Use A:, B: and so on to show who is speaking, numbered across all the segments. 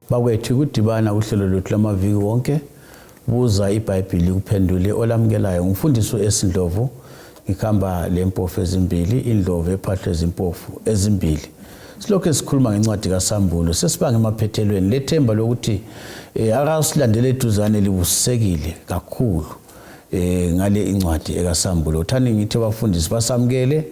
A: Bakwethu kudibana uhlelo lwethu lamaviki wonke buza iBhayibheli kuphendule olamukelayo ngumfundisi eSindlovu ngikhamba lempofu ezimbili indlovu ephahlwe izimpofu ezimbili. Silokho sikhuluma ngencwadi kaSambulo sesibange emaphethelweni lethemba lokuthi akasilandele eduzane libusekile kakhulu ngale incwadi ekaSambulo. Uthani ngithi abafundisi basamukele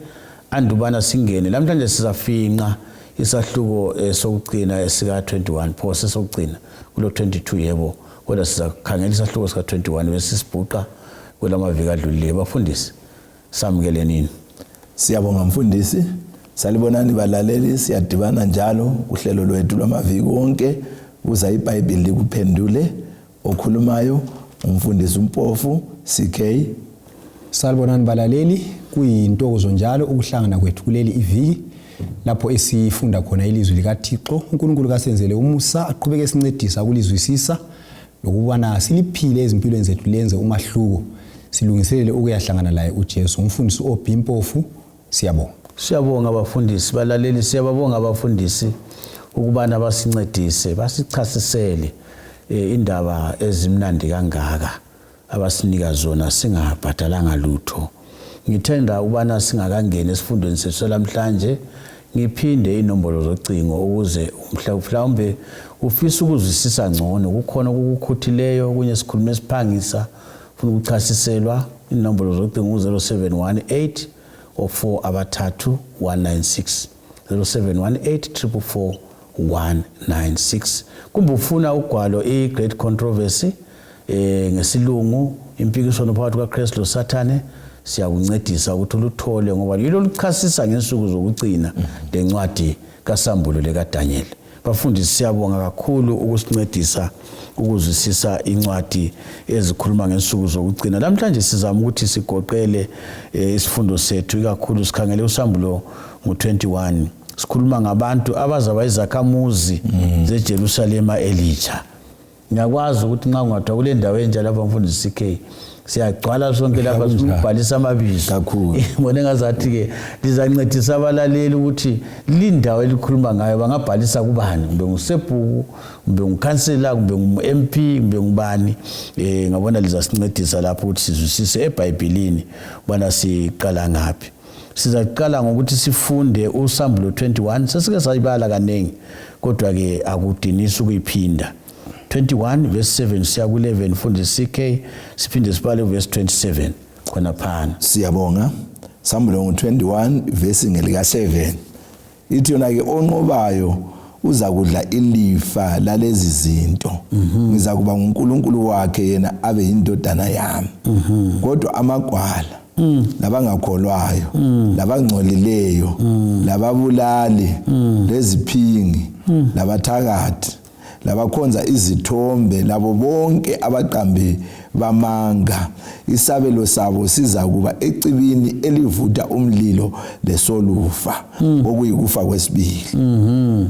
A: andubana singene namhlanje sizafinqa isahluko sokugcina esika 21 pho sesokugcina kulo 22 yebo kodwa sizakhangela isahluko sika 21 bese sibhuqa kwelamaviki adlulile. Bafundisi samukele nini.
B: Siyabonga mfundisi, salibonani balaleli, siyadibana njalo kuhlelo lwethu lwamaviki wonke uza iBhayibheli kuphendule. Okhulumayo umfundisi uMpofu CK.
C: Salibonani balaleli, kuyintokozo njalo ukuhlangana kwethu kuleli iviki lapho esifunda khona ilizwi likaThixo. uNkulunkulu kasenzele umusa aqhubeke esincedisa kulizwisisa lokubana siliphile ezimpilweni zethu lenze umahluko silungiselele ukuyahlangana laye uJesu. Umfundisi OB Mpofu, siyabonga.
A: Siyabonga abafundisi balaleli, siyababonga abafundisi ukubana basincedise basichasisele indaba ezimnandi kangaka abasinika zona singabhadalanga lutho. Ngithanda ubana singakangena esifundweni sethu namhlanje ngiphinde inombolo zocingo ukuze mhlawumbe ufisa ukuzwisisa ngcono kukhona ukukhuthileyo kunye sikhuluma esiphangisa ufuna ukuchasiselwa. Inombolo zocingo 0718 04 abathathu 196 0718 444 196. Kumbe ufuna ugwalo iGreat Controversy ngesilungu impikiswano phakathi kaKristu loSathane, siyakuncedisa ukuthi uluthole ngoba yilo lichasisa ngensuku zokugcina lencwadi kaSambulo lekaDaniel. Bafundisi siyabonga kakhulu ukusincedisa ukuzwisisa incwadi ezikhuluma ngensuku zokugcina. Namhlanje sizama ukuthi sigoqele isifundo sethu kakhulu sikhangele uSambulo ngo21. Sikhuluma ngabantu abazaba izakhamuzi zeJerusalema elitsha. Ngiyakwazi ukuthi nxa ungathiwa kule ndawo enjalo lapha mfundisi CK siyagcwala sonke lapha sibhalisa amabizo
B: kakhulu.
A: Ngibone ngazathi ke lizancedisa abalaleli ukuthi lindawo elikhuluma ngayo bangabhalisa kubani, kumbe ngusebhuku, kumbe ngukhansela, kumbe ngumMP, kumbe ngubani. Ngabona lizasincedisa lapho ukuthi sizwisise eBhayibhelini bana siqala ngaphi. Sizaqala ngokuthi sifunde uSambulo 21 sesike sayibala kanengi kodwa ke akudinisi ukuyiphinda. 21 verse 7 siya ku11 mfundisi CK siphinde sibale verse 27 khona phana.
B: Siyabonga. Sambulo ngo21 verse ngelika 7 ithi yona ke onqobayo uza kudla ilifa lalezi zinto. Ngiza kuba uNkulunkulu wakhe yena abe yindodana yami. Kodwa amagwala labangakholwayo labangcolileyo lababulali leziphingi labathakathi labakhonza izithombe labo bonke abaqambi bamanga isabelo sabo siza kuba ecibini elivutha umlilo lesolufa okuyikufa kwesibili.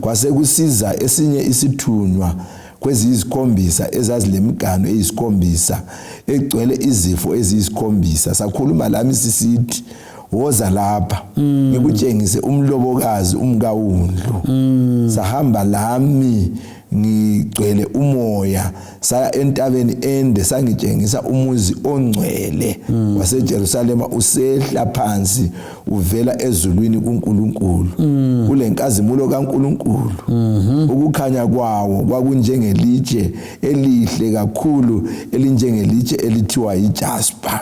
B: Kwase kusiza esinye isithunywa kweziyisikhombisa ezazilemigano eyisikhombisa egcwele izifo eziyisikhombisa sakhuluma lami sisithi woza lapha ngikutshengise umlobokazi umkawundlu. Sahamba lami ngigcwele umoya saya entabeni ende sangitshengisa umuzi ongcwele waseJerusalema usehla phansi uvela ezulwini kuNkulunkulu. Kulenkazimulo kaNkulunkulu ukukhanya kwawo kwakunjengelitshe elihle kakhulu elinjengelitshe elithiwa yiJasper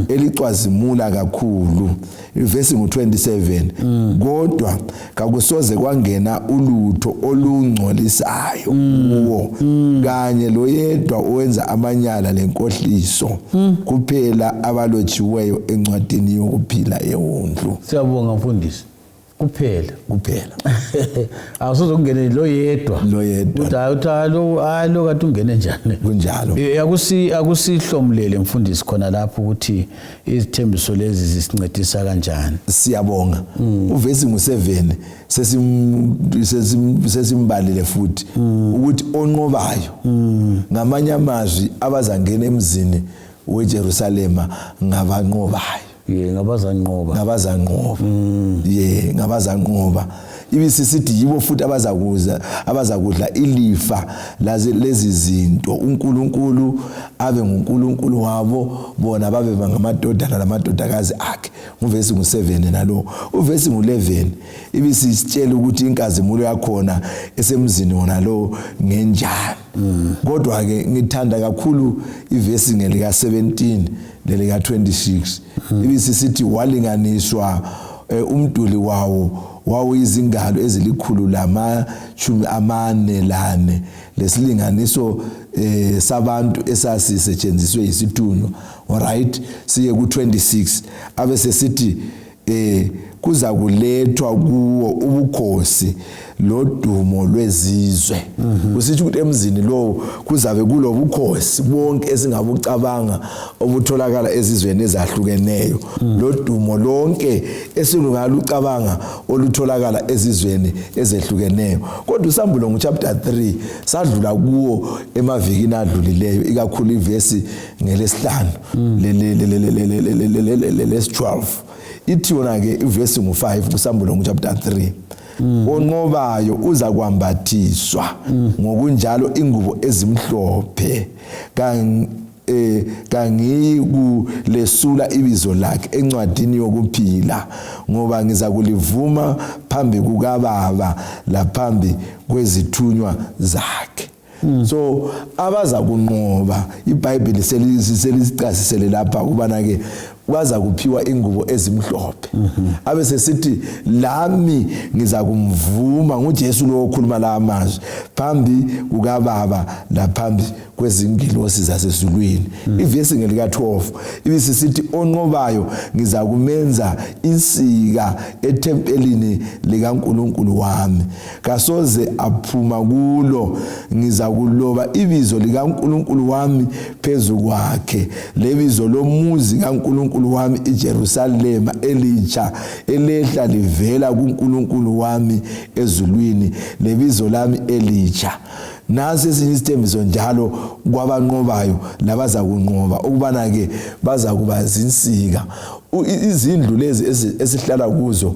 B: elicwazimula kakhulu. Verse ngo27 kodwa kakusoze kwangena ulutho olungcolisayo kuwo kanye loyedwa owenza amanyala lenkohliso kuphela abalotshiweyo encwadini yokuphila eWundlu.
A: Siyabonga mfundisi. Kuphela awusozongena lo yedwa uthalo kade ungene njani
B: kunjalo.
A: Akusihlomulele mfundisi khona lapho ukuthi izithembiso lezi zisincedisa kanjani.
B: Siyabonga. Uvesi ngo7 sesimbalile futhi ukuthi onqobayo ngamanye amazwi abazangena emzini weJerusalema ngabanqobayo.
A: Ngabazanqoba.
B: Ngabazanqoba. Ngabazanqoba. ibisisithi yibo futhi abazakudla ilifa lezi zinto uNkulunkulu abe nguNkulunkulu wabo bona babe ngamadodana lamadodakazi akhe. Uvesi ngu7 nalo uvesi ngu11 ibisitshela ukuthi inkazimulo yakhona esemzini wona lo ngenjani. Kodwa ke ngithanda kakhulu ivesi ngelika 17 lelika 26 ibisisithi walinganiswa umduli wawo wawuyizingalo ezilikhulu lama-40 lesilinganiso sabantu esasisetshenziswe isithunywa. Alright, siye ku26 abese sithi kuza kulethwa kuwo ubukhosi lodumo lwezizwe. Usithi ukuthi emzini lo kuzabe kulobukhosi bonke esingabucabanga obutholakala ezizweni ezahlukeneyo. Lodumo lonke esingalucabanga olutholakala ezizweni ezehlukeneyo. Kodwa usambulo ngochapter 3 sadlula kuwo emavikini adlulileyo ikakhulu ivesi ngelesihlanu lesi12 ithi yona ke ivesi ngu5 kusambulo ngochapter 3 onqobayo uza kwambathiswa ngokunjalo ingubo ezimhlophe kangiyikulesula ibizo lakhe encwadini yokuphila ngoba ngiza kulivuma phambi kukaBaba laphambi kwezithunywa zakhe. So abaza kunqoba iBhayibheli selisicasisele lapha kubana ke waza kuphiwa ingubo ezimhlophe. Abese sithi lami ngiza kumvuma nguJesu lo okhuluma la amazwi phambi kukaBaba laphambi kwezingilosi zasezulwini. Ivesi ngelika 12 ibisisithi onqobayo ngiza kumenza insika ethempelini likaNkulunkulu wami kasoze aphuma kulo ngiza kuloba ibizo likaNkulunkulu wami phezu kwakhe lebizo lomuzi kaNkulunkulu wami iJerusalema elitsha elehla livela kuNkulunkulu wami ezulwini lebizo lami elitsha. Nasi ezinisithembiso njalo kwabanqobayo labaza kunqoba ukubana ke baza kuba zinsika izindlu lezi esihlala kuzo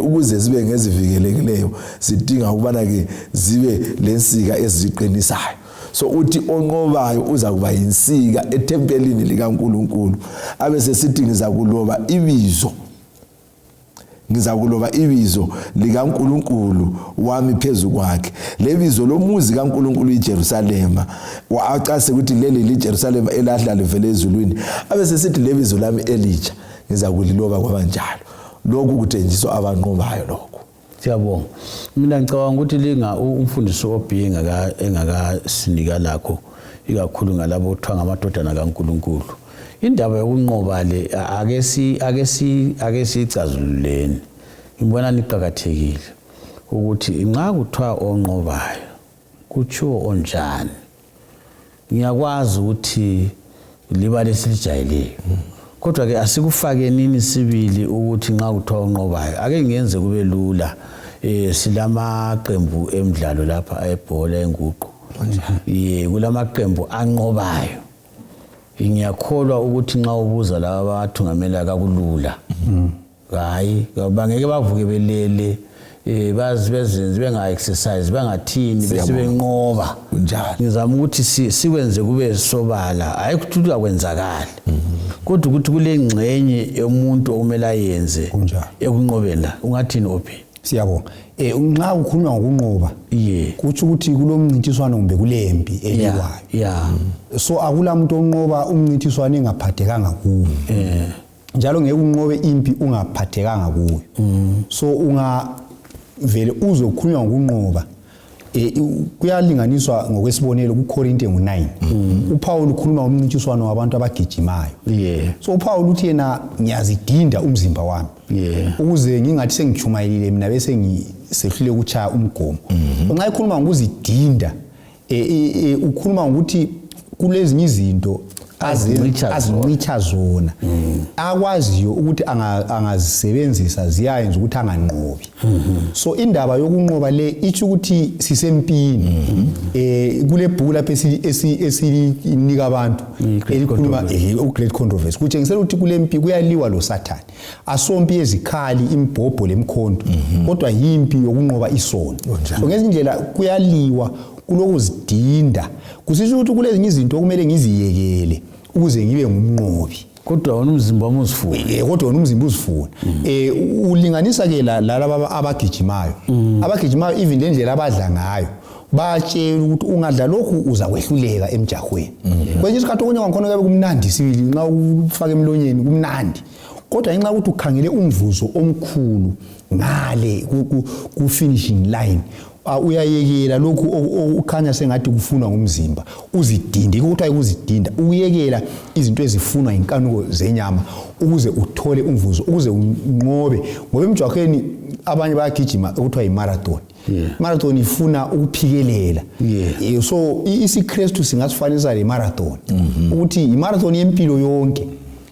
B: ukuze zibe ngezivikelekileyo sidinga ukubana ke zibe lensika eziqinisayo. So uthi onqobayo uza kuba yinsika ethempelini likaNkulunkulu abese sithi ngiza kuloba ibizo likaNkulunkulu wami phezu kwakhe lebizo lomuzi kaNkulunkulu iJerusalema wacase ukuthi leli liJerusalema elahla livele ezulwini abese sithi lebizo lami elitsha ngiza kuliloba kwabanjalo. Lokhu kuthenjiswa abanqobayo lokho.
A: Siyabonga. Mina ngicabanga ukuthi linga umfundisi obhinga engakasinika lakho ikakhulu ngalabo othiwa ngamadodana kaNkulunkulu. Indaba yokunqoba le ake sicazululeni. Ngibona niqhakathekile ukuthi nxa kuthiwa onqobayo kutshiwo onjani. Ngiyakwazi ukuthi liba lesilijayeleyo. Kodwa ke asikufake nini sibili ukuthi nxa kuthiwa onqobayo ake ngenze kube lula. Silamaqembu emidlalo lapha ebhola enguqu. Kulamaqembu anqobayo. Ngiyakholwa ukuthi nxa ubuza laba abathungamela kakulula. Hayi, bangeke bavuke belele bazenze benga exercise bengathini bese benqoba
B: kunjalo.
A: Ngizama ukuthi sikwenze kube sobala hayi ukuthi akwenzakala. Kodwa ukuthi kule ngxenye yomuntu okumele ayenze ekunqobela ungathini ophi?
C: Siyabonga. Nxa ukhuluma ngokunqoba kuthi ukuthi kulomncintiswano kumbe kulempi eliwayo. So akula muntu onqoba umncintiswano engaphathekanga kuwo. Njalo ngeke unqobe impi ungaphathekanga kuwo. So ungavele uzokhulunywa ngokunqoba kuyalinganiswa ngokwesibonelo kuKorinte 9. uPaul ukhuluma ngomncintiswano wabantu abagijimayo. So uPaul uthi yena ngiyazidinda umzimba wami ukuze ngingathi sengichumayelile mina bese ngisehlule ukuchaya umgomo. Nxa ikhuluma ngokuzidinda ukhuluma ngokuthi kulezinye izinto azincitha zona akwaziyo ukuthi angazisebenzisa ziyayenza ukuthi anganqobi so indaba yokunqoba le ithi ukuthi sisempini kule bhuku lapha esilinika abantu elikhuluma great controversy kutshengisela ukuthi kule mpi kuyaliwa lo Satan asompi ezikhali imbhobho lemkhonto kodwa yimpi yokunqoba isono so ngezindlela kuyaliwa kulokuzidinda kusisho ukuthi kulezinye izinto okumele ngiziyekele ukuze ngibe ngumnqobi
A: kodwa wona umzimba wami uzifuna
C: kodwa wona umzimba uzifuna ulinganisa ke laba abagijimayo abagijimayo even lendlela abadla ngayo batshela ukuthi ungadla lokhu uza kwehluleka emjahweni kwenye isikhathi okunye ngakhona kube kumnandi sibili nxa ufaka emlonyeni kumnandi kodwa inxa ukuthi ukhangele umvuzo omkhulu ngale ku finishing line uyayekela lokhu okukhanya sengathi kufunwa ngumzimba uzidinde ukuthi ayikuzidinda uyekela izinto ezifunwa inkanuko zenyama ukuze uthole umvuzo ukuze unqobe ngoba emjahweni abanye bayagijima ekuthiwa imarathon marathon ifuna ukuphikelela so isiKristu singasifanisa le marathon ukuthi imarathon yempilo yonke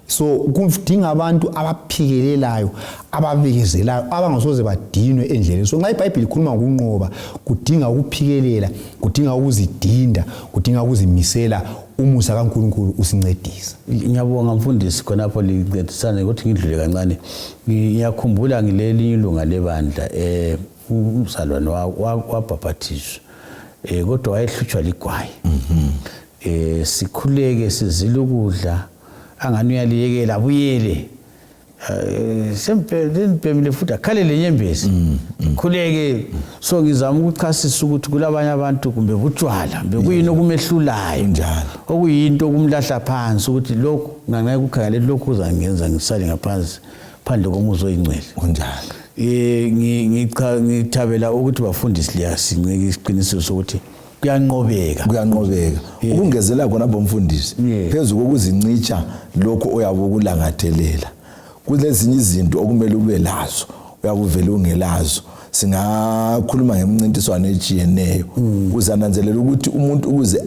C: so kudinga abantu abaphikelelayo ababekezelayo abangasoze badinwe endleleni so nxa iBhayibheli ikhuluma ngokunqoba kudinga ukuphikelela kudinga ukuzidinda kudinga ukuzimisela umusa kaNkulunkulu usincedisa
A: ngiyabonga mfundisi khonapho lincedisana ukuthi ngidlule kancane ngiyakhumbula ngileli ilunga lebandla umzalwane wabhaphathizwa kodwa wayehlutshwa ligwayi sikhuleke sizile ukudla angani uyaliyekela abuyele sempemile futhi akhalele nyembezi khuleke so ngizama ukuchasisa ukuthi kulabanye abantu kumbe butshwala bekuyini okumehlulayo
B: njalo
A: okuyinto okumlahla phansi ukuthi lokho nganaye kukhangele lokho uzangenza ngisale ngaphansi phandle komuzo oyingcwele
B: kunjalo
A: ngithabela ukuthi bafundisi liyasincika isiqiniselo sokuthi kuyanqobeka
B: ukungezela khona bomfundisi phezulu kokuzincicha lokho oyabo kulangathelela kulezinye izinto okumele ube lazo uyakuvela ungelazo singakhuluma ngemncintiswano ejiyeneyo uzananzelela ukuthi umuntu ukuze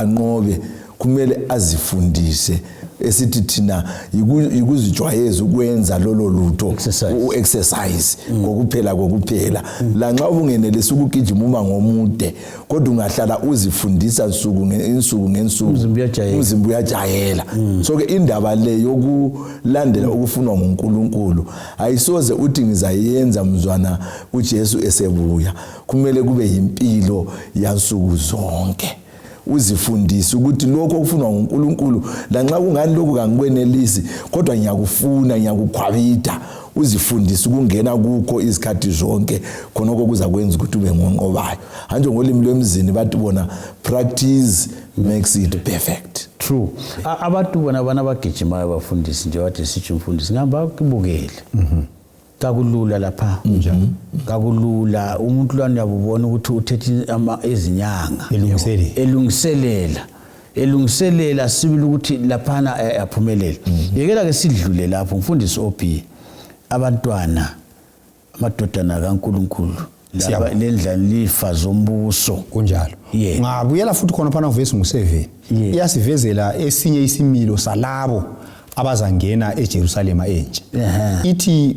B: anqobe kumele azifundise esithi thina yikuzijwayeza ukwenza lolo lutho exercise kokuphela lanxa ubungenelisa ukugijima uma ngomude kodwa ungahlala uzifundisa insuku ngensuku umzimba uyajayela so ke indaba le yokulandela okufunwa nguNkulunkulu ayisoze uthi ngizayenza mzwana uJesu esebuya kumele kube yimpilo yansuku zonke uzifundise ukuthi lokho okufunwa nguNkulunkulu lanxa kungani lokho kangikwenelisi kodwa ngiyakufuna ngiyakukhwabitha uzifundise ukungena kukho izikhathi zonke khona okuza kwenza ukuthi ube ngonqobayo manje ngolimi lwemzini bathi bona practice makes it perfect
A: true abantu bona abagijimayo abafundisi nje wathi sithi umfundisi ngihamba ukubukele kakulula lapha kakulula umuntu lwana uyabubona ukuthi uthethe ezinyanga elungiselela sibili ukuthi laphana aphumelele yekela ke sidlule lapho mfundisi OP abantwana amadodana kaNkulunkulu lendla lifa zombuso
C: kunjalo ngabuyela futhi khona phana verse 7 iyasivezela esinye isimilo salabo abazangena eJerusalema entsha ithi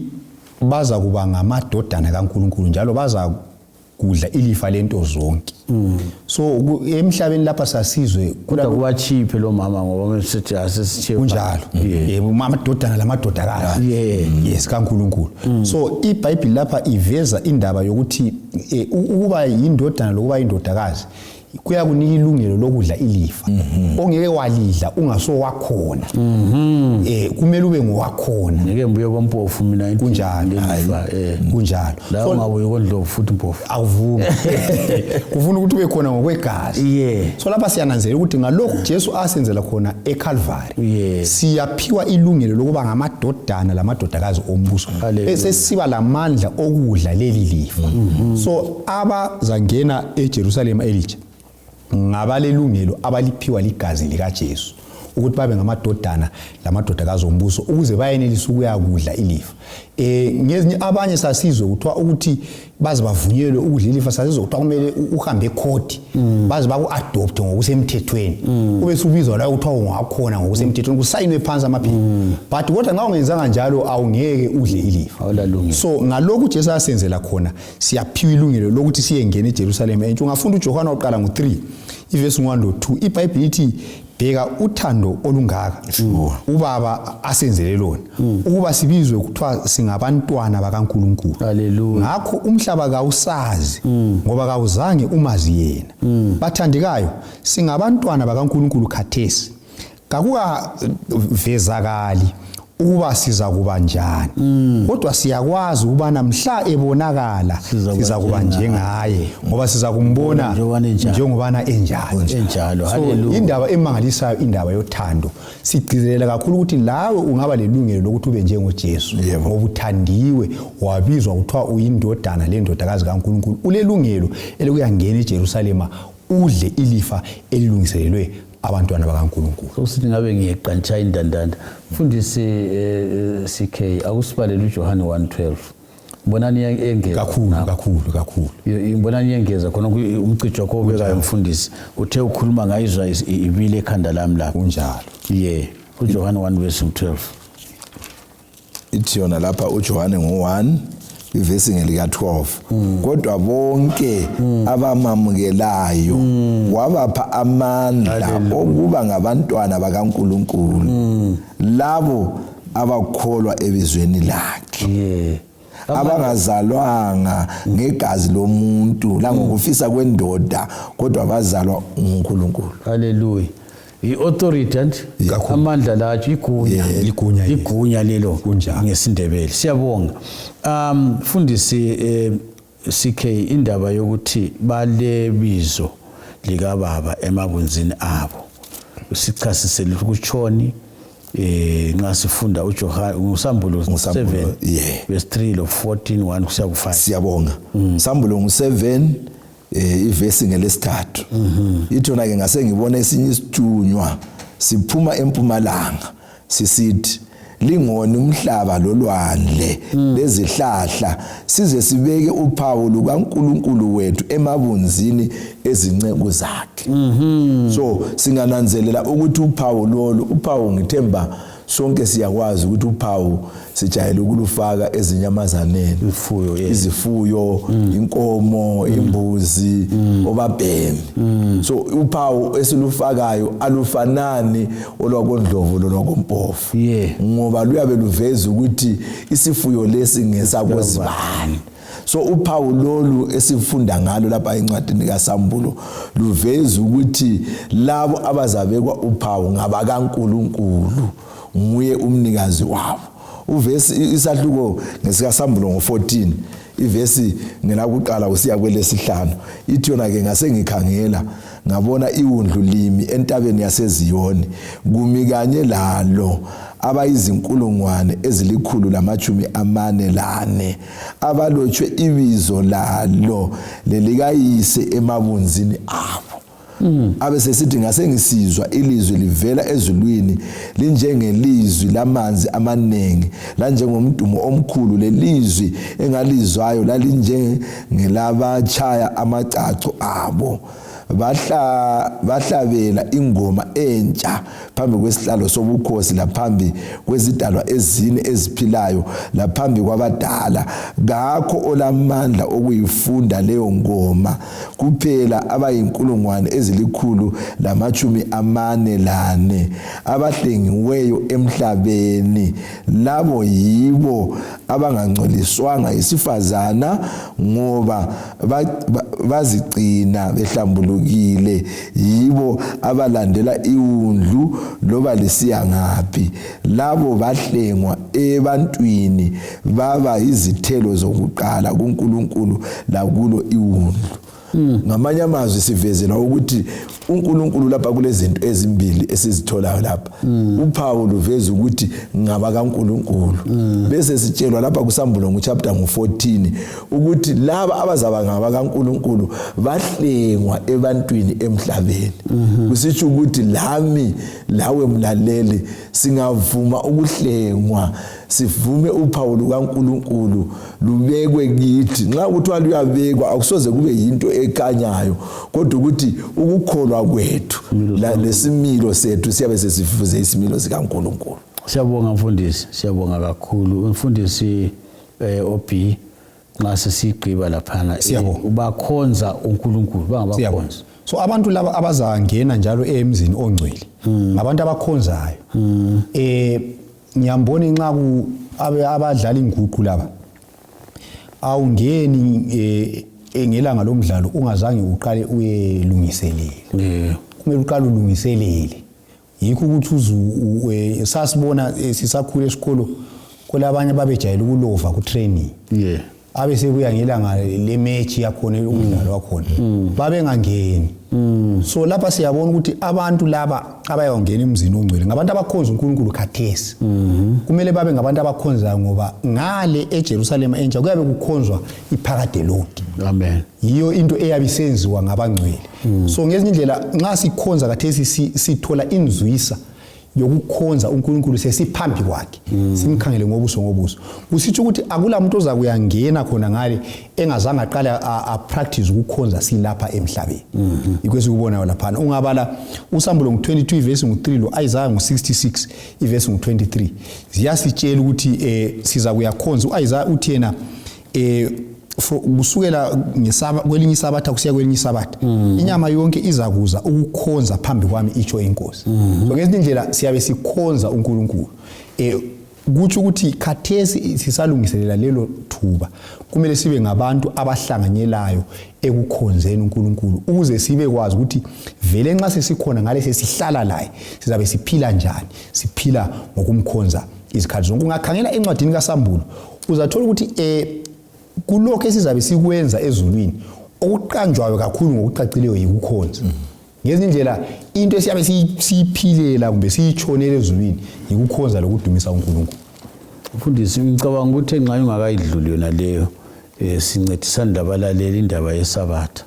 C: baza kuba ngamadodana kaNkulunkulu njalo baza kudla ilifa lento zonke so emhlabeni lapha sasizwe
A: kodwa kuwachiphe lo mama ngoba msethi asesiche
C: kunjalo amadodana lamadodakazi yes kaNkulunkulu so iBhayibheli lapha iveza indaba yokuthi ukuba yindodana lokuba indodakazi kuyakunika ilungelo lokudla ilifa ongeke walidla ungasowakhona kumele ube ngowakhona
A: ngeke mbuye kwampofu mina
C: kunjalo kunjalo
A: la ungabuye kodlo futhi impofu
C: awuvumi kufuna ukuthi ube khona ngokwegazi so lapha siyananzela ukuthi ngalokho Jesu asenzela khona eCalvary siyaphiwa ilungelo lokuba ngamadodana lamadodakazi ombuso bese siba lamandla okudla leli lifa so abazangena eJerusalem elitsha ngabalelungelo abaliphiwa ligazi lika Jesu ukuthi babe ngamadodana lamadodakazi ombuso ukuze bayenelise ukuyakudla ilifa ngezinye abanye sasizwe kuthiwa ukuthi baze bavunyelwe ukudla ilifa sasizokuthiwa kumele uhambe ecourt baze baku-adopte ngokusemthethweni ube subizwa la ukuthiwa ungakhona ngokusemthethweni kusayinwe phansi amaphepha but kodwa nxa ungenzanga njalo awungeke udle ilifa. So ngalokhu Jesu asenzela khona siyaphiwa ilungelo lokuthi siyengena eJerusalem entsha. Ungafunda uJohane oqala ngo-3 ivesi 1 lo 2 iBhayibheli ithi bheka uthando olungaka ubaba asenzele lona ukuba sibizwe kuthiwa singabantwana bakaNkulunkulu.
A: Haleluya.
C: Ngakho umhlaba kawusazi ngoba kawuzange umazi yena. Bathandekayo singabantwana bakaNkulunkulu khathesi kakukavezakali ukuba siza kuba njani kodwa siyakwazi ukuba namhla ebonakala siza kuba njengaye ngoba siza kumbona njengobana enjalo.
A: Haleluya.
C: Indaba emangalisayo indaba yothando sigcizelela kakhulu ukuthi lawe ungaba lelungelo lokuthi ube njengoJesu ngoba uthandiwe wabizwa kuthiwa uyindodana lendodakazi kaNkulunkulu. Ulelungelo elikuyangena eJerusalema udle ilifa elilungiselelwe abantwana bakaNkulunkulu.
A: Usithi ngabe ngiyeqantsha indandanda mfundisi CK akusibalele uJohane 1:12 mbonani engeza
C: kakhulu
A: mbonani engeza khona umcijo wakho obekayo mfundisi uthe ukhuluma ngayizwa ibile ekhanda lami lapho
C: kunjalo
A: uJohane 1:12
B: ithi yona lapha uJohane ngo-1 ivesi ngelika-12 kodwa bonke abamamukelayo wabapha amandla okuba ngabantwana bakaNkulunkulu labo abakholwa ebizweni lakhe abangazalwanga ngegazi lomuntu langokufisa kwendoda kodwa bazalwa nguNkulunkulu.
A: Haleluya. I-authority amandla lathi igunya lelo ngesindebele. Siyabonga. Mfundisi CK indaba yokuthi balebizo lika baba emabunzini abo. Sichasisele ukuchoni nxa sifunda uJohane uSambulo 7 verse 3 lo 14:1 kusiya ku5.
B: Siyabonga. Sambulo ngu7 ivesi ngelesithathu ithona ke ngase ngibona esinye isithunywa siphuma empumalanga sisithi lingoni umhlaba lolwandle lezihlahla size sibeke uphawu lukaNkulunkulu wethu emabunzini ezinceku zakhe. So singananzelela ukuthi uphawu ngithemba sonke siyakwazi ukuthi uphawu sijayele ukulufaka ezinyamazaneni izifuyo inkomo imbuzi obabhemi. So uphawu esilufakayo alufanani olwakondlovu lolwakompofu ngoba luyabe luveza ukuthi isifuyo lesi ngesakozibani. So uphawu lolu esifunda ngalo lapha encwadini kaSambulo luveza ukuthi labo abazabekwa uphawu ngabakaNkulunkulu nguye umnikazi wabo. Uvesi isahluko ngesikaSambulo ngo14 ivesi ngelakuqala usiya kwelesihlanu ithi yona ke ngase ngikhangela ngabona iwundlu limi entabeni yaseZiyoni kumi kanye lalo abayizinkulungwane ezilikhulu-144 abalotshwe ibizo lalo lelikayise emabunzini abo. Abesesithi ngase ngisizwa ilizwi livela ezulwini linjengelizwi lamanzi amanengi lanjengomdumo omkhulu lelizwi engalizwayo lalinjengelabachaya amacaco abo bahlabela ingoma entsha phambi kwesihlalo sobukhosi laphambi kwezidalwa ezine eziphilayo laphambi kwabadala. Ngakho olamandla okuyifunda leyo ngoma kuphela abayinkulungwane ezilikhulu-144 abahlengiweyo emhlabeni. Labo yibo abangangcoliswanga isifazana ngoba bazigcina behlambulukile. Yibo abalandela iwundlu loba lisiya ngaphi. Labo bahlengwa ebantwini baba izithelo zokuqala kuNkulunkulu lakulo iwundlu. Ngamanye amazwi sivezela ukuthi uNkulunkulu lapha kulezinto ezimbili esizitholayo lapha. Uphawu luveza ukuthi ngaba kaNkulunkulu. Bese sitshelwa lapha kuSambulungu chapter 14 ukuthi laba abazaba ngaba kaNkulunkulu bahlengwa ebantwini emhlabeni. Kusitsho ukuthi lami lawe mlaleli singavuma ukuhlengwa, sivume uphawu lukaNkulunkulu lubekwe kithi. Nxa kuthiwa luyabekwa akusoze kube yinto ekanyayo, kodwa ukuthi ukukholwa kwethu lesimilo sethu siyabe sesifuze isimilo sikaNkulunkulu.
A: Siyabonga mfundisi, siyabonga kakhulu umfundisi OB. Nxa sesigqiba laphana ubakhonza uNkulunkulu bangabakhonza.
C: So abantu laba abazangena njalo emzini ongcwele ngabantu abakhonzayo. Ngiyambona nxa ku abadlala inguqu laba awungeni engelanga lomdlalo ungazange uqale uyelungiselele. Kumele uqale ulungiselele. Yikho ukuthi sasibona sisakhula esikolo kolabanye babejayela ukulova ku training. Abe sebuya ngelanga le match yakhona umdlalo wakhona babengangeni. So lapha siyabona ukuthi abantu laba abayongena emzini ongcwele ngabantu abakhonza uNkulunkulu khathesi. Kumele babe ngabantu abakhonza ngoba ngale eJerusalem entsha kuyabe kukhonzwa iphakade lonke.
A: Amen.
C: Yiyo into eyabisenziwa ngabangcwele. So ngezinye indlela nxa sikhonza khathesi sithola inzwisa yokukhonza uNkulunkulu sesiphambi kwakhe, simkhangele ngobuso ngobuso. Kusitsho ukuthi akula umuntu ozakuyangena khona ngale engazange aqala a practice ukukhonza silapha emhlabeni. Ikwesi kubona lapha. Ungabala uSambulungu 22 verse 3 lo Isaiah 66 verse 23. Ziyasitshela ukuthi siza kuyakhonza. uIsaiah uthi yena kusukela kwelinye isabatha kusiya kwelinye isabatha inyama yonke izakuza ukukhonza phambi kwami itsho inkosi. So ngezinye indlela siyabe sikhonza uNkulunkulu. Kuthi ukuthi khathesi sisalungiselela lelo thuba kumele sibe ngabantu abahlanganyelayo ekukhonzeni uNkulunkulu ukuze sibe kwazi ukuthi vele nxa sesikhona ngale sesihlala laye sizabe siphila njani, siphila ngokumkhonza izikhathi zonke. Ungakhangela encwadini kaSambulo uzathola ukuthi kulokho esizabe sikwenza ezulwini okuqanjwayo kakhulu ngokucacileyo yikukhonza. Ngezinye indlela into esiyabe siyiphilela kumbe siyitshonele ezulwini yikukhonza lokudumisa uNkulunkulu.
A: Mfundisi ngicabanga ukuthi nxa ungakayidluli yona leyo sincedisana labalaleli indaba yesabatha.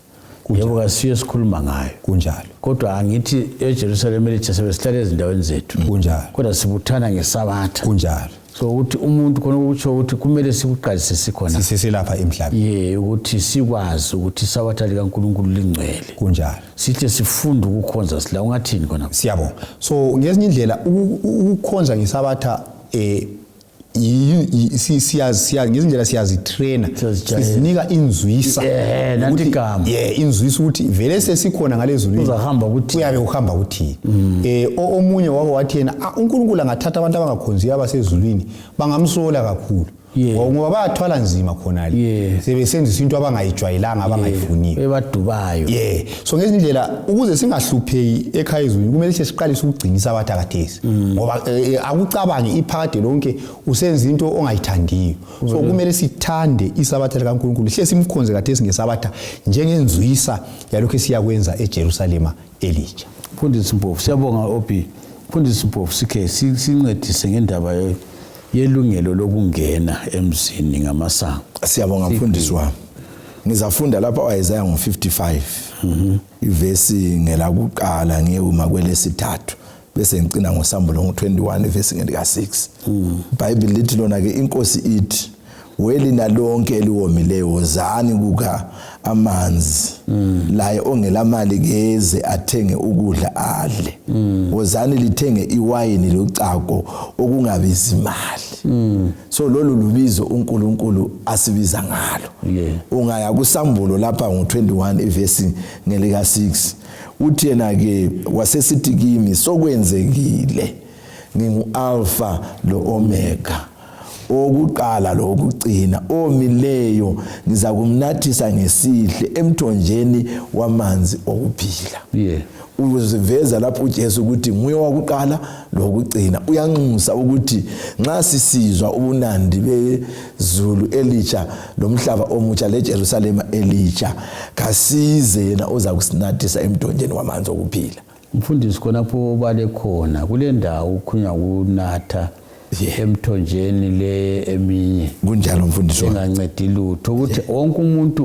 A: Yebo kasiye sikhuluma ngayo
C: kunjalo.
A: Kodwa angithi eJerusalem lethu sihlala ezindaweni zethu
C: kunjalo.
A: Kodwa sibuthana ngesabatha
C: kunjalo.
A: So ukuthi umuntu khona ukutsho ukuthi kumele sikuqalise sikhona
C: siselapha emhlabeni
A: ukuthi sikwazi ukuthi isabatha likaNkulunkulu lingcwele kunjalo, sihle sifunde ukukhonza sila ungathini khona.
C: Siyabonga. So ngezinye indlela ukukhonza ngesabatha ngezindlela siyazitrainer, sizinika inzwisa
A: nanti igama
C: inzwisa ukuthi vele sesikhona ngalezulu
A: uzahamba ukuthi
C: uyabe uhamba ukuthi omunye wako wathi yena uNkulunkulu angathatha abantu abangakhonziyo abasezulwini bangamsola kakhulu ngoba bayathwala nzima khona le sebesenzisa into abangayijwayelanga abangayifuniyo
A: ebadubayo.
C: So ngezindlela ukuze singahlupheki ekhaya ezulwini kumele siqalise ukugcinisa abathakathesi ngoba akucabange iphakade lonke usenza into ongayithandiyo. So kumele sithande isabatha likaNkulunkulu hle simkhonze kathesi ngesabatha njengenzwisa yalokho esiyakwenza eJerusalem elitsha.
A: Mfundisi Mpofu siyabonga OB. Mfundisi Mpofu sikhe sincedise ngendaba yelungelo lokungena emzini ngamasango.
B: Siyabonga mfundisi wami. Ngizafunda lapha eIsaiah 55 ivesi ngelakuqala ngiyuma kwelesithathu bese ngicina ngoSambulungu 21 ivesi ngelika6. iBhayibheli lithi lona ke inkosi ithi welina lonke eliwomileyo wozani kuka amanzi laye ongelamali keze athenge ukudla adle. Wozani lithenge iwayini locako okungabizi imali. So lolu lubizo uNkulunkulu asibiza ngalo. Ungaya kuSambulo lapha ngo21 ivesi ngelika 6 uthi yena ke wasesithi kimi sokwenzekile ngingu Alpha lo Omega okuqala lokugcina omileyo ngizakumnathisa ngesihle emthonjeni wamanzi okuphila.
A: Yeah.
B: Uziveza lapho uJesu ukuthi nguye wakuqala lokugcina. Uyanxusa ukuthi nxa sisizwa ubunandi bezulu elitsha lomhlaba omutsha leJerusalema elitsha kasize yena oza kusinathisa emthonjeni wamanzi okuphila.
A: Mfundisi khonapho bale khona kule ndawo ukhunya kunatha emthonjeni le eminye
B: kunjalo mfundisi
A: engancedi lutho ukuthi wonke umuntu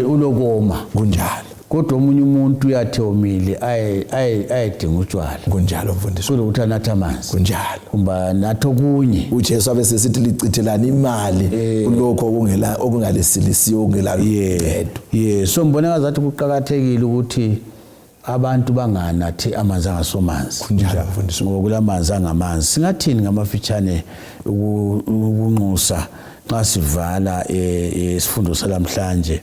A: ulokoma
B: kunjalo
A: kodwa omunye umuntu uyathe omile ayedinga utshwala
B: kunjalo mfundisi
A: ukuthi anatha amanzi
B: kunjalo
A: kumba natho kunye
B: uJesu abese sithi licithelana imali kulokho okungalesilisiyo okungelayo
A: yedwa so mbona ngazathi kuqhakathekile ukuthi abantu banganathi amanzi angasomanzi
B: kunjalo mfundisi
A: ngokulamanzi angamanzi singathini ngamafitshane ukunxusa xa sivala isifundo salamhlanje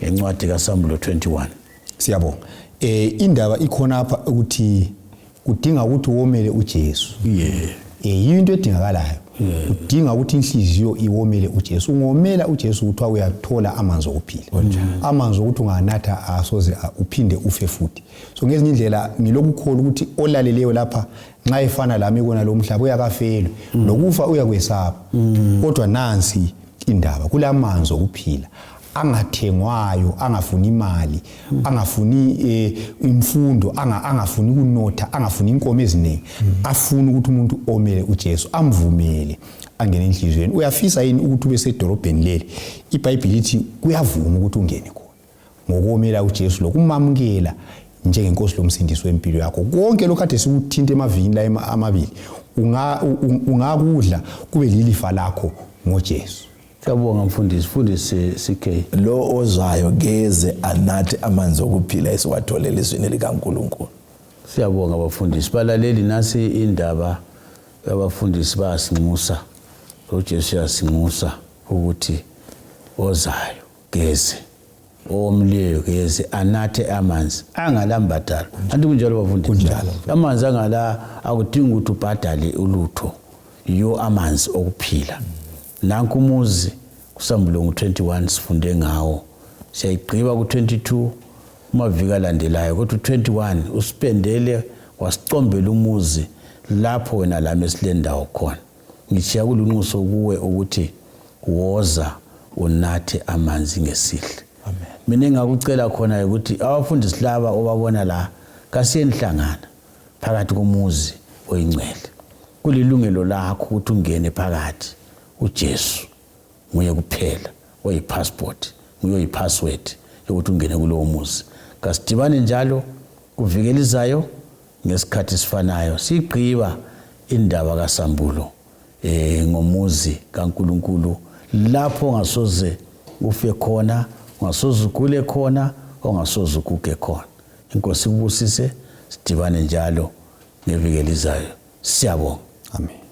A: encwadi kaSamuel 21.
C: Siyabonga. Indaba ikhona apha ukuthi kudinga ukuthi womele uJesu. Yinto edingakalayo. Udinga ukuthi inhliziyo iwomele uJesu. Ungomela uJesu kuthiwa uyathola amanzi okuphila. Amanzi ukuthi unganatha asoze uphinde ufe futhi. So ngezinye indlela ngilokukholwa ukuthi olaleleyo lapha nxa efana lami kona lo mhlaba uyakafelwe nokufa uyakwesaba. Kodwa nansi indaba kulamanzi okuphila. Angathengwayo, angafuni imali, angafuni imfundo, angafuni kunotha, angafuni inkomo eziningi. Afuna ukuthi umuntu omele uJesu amvumele angene enhlizweni. Uyafisa yini ukuthi ube sedorobheni leli? iBhayibheli lithi kuyavuma ukuthi ungene khona ngokomela uJesu lokumamukela njengenkosi lomsindisi wempilo yakho. Konke lokho kade sikuthinta emavini la amabili ungakudla kube lilifa lakho ngoJesu.
A: Siyabonga mfundisi CK.
B: Lo ozayo geze anathe amanzi okuphila esiwathole elizweni likaNkulunkulu.
A: Siyabonga abafundisi balaleli nasi indaba abafundisi bayasinxusa uJesu yasinxusa ukuthi ozayo geze omleyo geze anathe amanzi angalambatala. Anti kunjalo bafundisi
B: kunjalo.
A: Amanzi angala akudingi ukuthi ubhadale ulutho yo amanzi okuphila. Nanku umuzi kuSamuel 21 sifunde ngawo siyayigqiba ku22 umaviki alandelayo kodwa 21 usipendele wasicombela umuzi lapho wena lami esilendawo khona ngishiya kulunxuso kuwe ukuthi woza unathe amanzi ngesihle.
B: Amen.
A: Mina engakucela khona ukuthi abafundisi laba obabona la kasiyenhlangana phakathi komuzi oyingcwele kulilungelo lakho ukuthi ungene phakathi. uJesu nguye kuphela oyipassport nguye oyipassword yokuthi ungene kulowo muzi. Kasidibane njalo kuvikelizayo ngesikhathi sifanayo sigqiba indaba kaSambulo ngomuzi kaNkulunkulu lapho ongasoze ufe khona, ongasoze ugule khona, ongasoze uguge khona. Inkosi kubusise sidibane njalo ngevikelizayo. Siyabonga.
C: Amen.